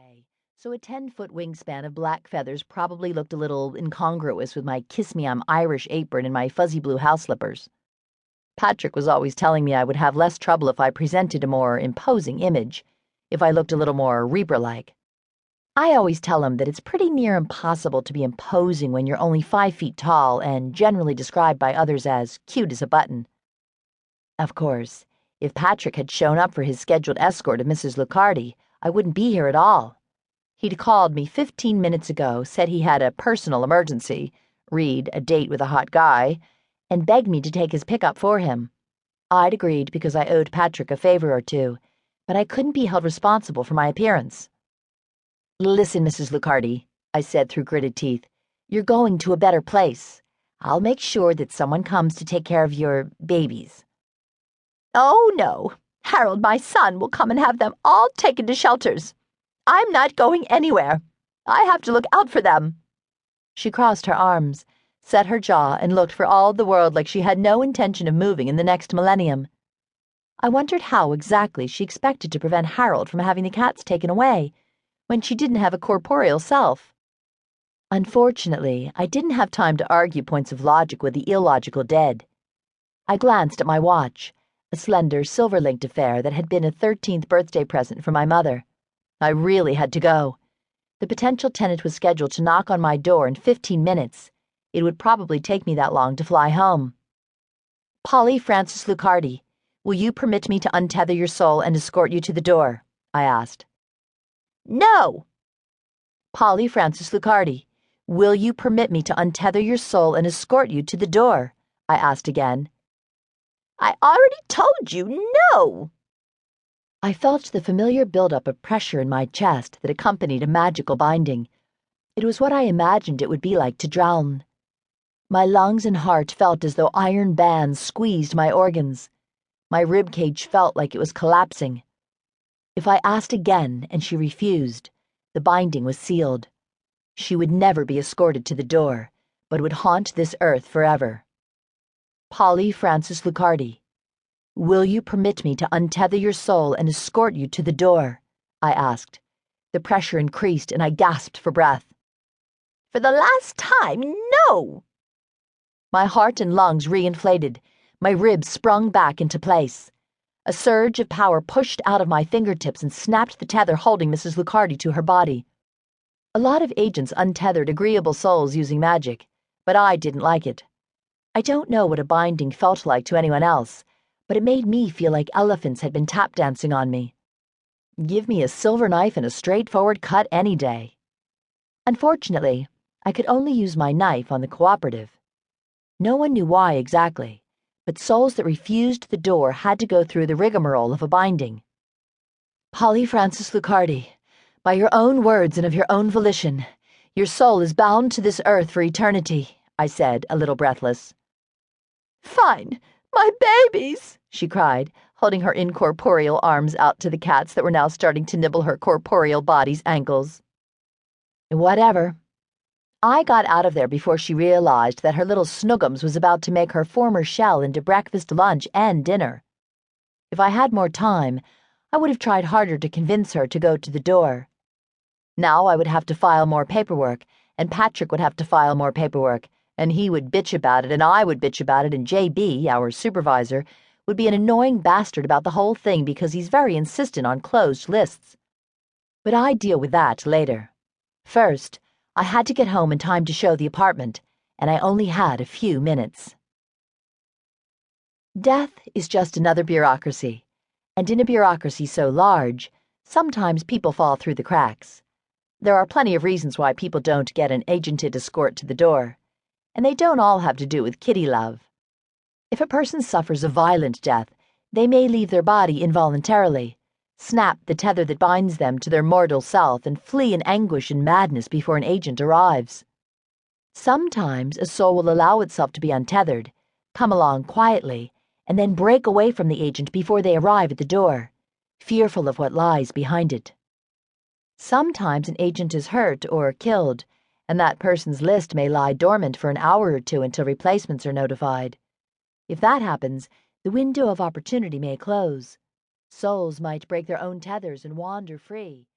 day, so a 10-foot wingspan of black feathers probably looked a little incongruous with my kiss-me-I'm-Irish apron and my fuzzy blue house slippers. Patrick was always telling me I would have less trouble if I presented a more imposing image, if I looked a little more Reaper-like. I always tell him that it's pretty near impossible to be imposing when you're only 5 feet tall and generally described by others as cute as a button. Of course, if Patrick had shown up for his scheduled escort of Mrs. Lucardi, I wouldn't be here at all. He'd called me 15 minutes ago, said he had a personal emergency, read a date with a hot guy, and begged me to take his pickup for him. I'd agreed because I owed Patrick a favor or two, but I couldn't be held responsible for my appearance. "Listen, Mrs. Lucardi," I said through gritted teeth, "you're going to a better place. I'll make sure that someone comes to take care of your babies." "Oh, no. Harold, my son, will come and have them all taken to shelters. I'm not going anywhere. I have to look out for them." She crossed her arms, set her jaw, and looked for all the world like she had no intention of moving in the next millennium. I wondered how exactly she expected to prevent Harold from having the cats taken away, when she didn't have a corporeal self. Unfortunately, I didn't have time to argue points of logic with the illogical dead. I glanced at my watch, a slender, silver-linked affair that had been a 13th birthday present from my mother. I really had to go. The potential tenant was scheduled to knock on my door in 15 minutes. It would probably take me that long to fly home. "Polly Francis Lucardi, will you permit me to untether your soul and escort you to the door?" I asked. "No!" "Polly Francis Lucardi, will you permit me to untether your soul and escort you to the door?" I asked again. "I already told you no!" I felt the familiar buildup of pressure in my chest that accompanied a magical binding. It was what I imagined it would be like to drown. My lungs and heart felt as though iron bands squeezed my organs. My rib cage felt like it was collapsing. If I asked again and she refused, the binding was sealed. She would never be escorted to the door, but would haunt this earth forever. "Polly Francis Lucardi, will you permit me to untether your soul and escort you to the door?" I asked. The pressure increased and I gasped for breath. "For the last time, no!" My heart and lungs reinflated. My ribs sprung back into place. A surge of power pushed out of my fingertips and snapped the tether holding Mrs. Lucardi to her body. A lot of agents untethered agreeable souls using magic, but I didn't like it. I don't know what a binding felt like to anyone else, but it made me feel like elephants had been tap dancing on me. Give me a silver knife and a straightforward cut any day. Unfortunately, I could only use my knife on the cooperative. No one knew why exactly, but souls that refused the door had to go through the rigmarole of a binding. "Polly Francis Lucardi, by your own words and of your own volition, your soul is bound to this earth for eternity," I said, a little breathless. "Fine, my babies!" she cried, holding her incorporeal arms out to the cats that were now starting to nibble her corporeal body's ankles. Whatever. I got out of there before she realized that her little snoogums was about to make her former shell into breakfast, lunch, and dinner. If I had more time, I would have tried harder to convince her to go to the door. Now I would have to file more paperwork, and Patrick would have to file more paperwork, and he would bitch about it, and I would bitch about it, and JB, our supervisor, would be an annoying bastard about the whole thing because he's very insistent on closed lists. But I'd deal with that later. First, I had to get home in time to show the apartment, and I only had a few minutes. Death is just another bureaucracy, and in a bureaucracy so large, sometimes people fall through the cracks. There are plenty of reasons why people don't get an agented escort to the door, and they don't all have to do with kitty love. If a person suffers a violent death, they may leave their body involuntarily, snap the tether that binds them to their mortal self, and flee in anguish and madness before an agent arrives. Sometimes a soul will allow itself to be untethered, come along quietly, and then break away from the agent before they arrive at the door, fearful of what lies behind it. Sometimes an agent is hurt or killed, and that person's list may lie dormant for an hour or two until replacements are notified. If that happens, the window of opportunity may close. Souls might break their own tethers and wander free,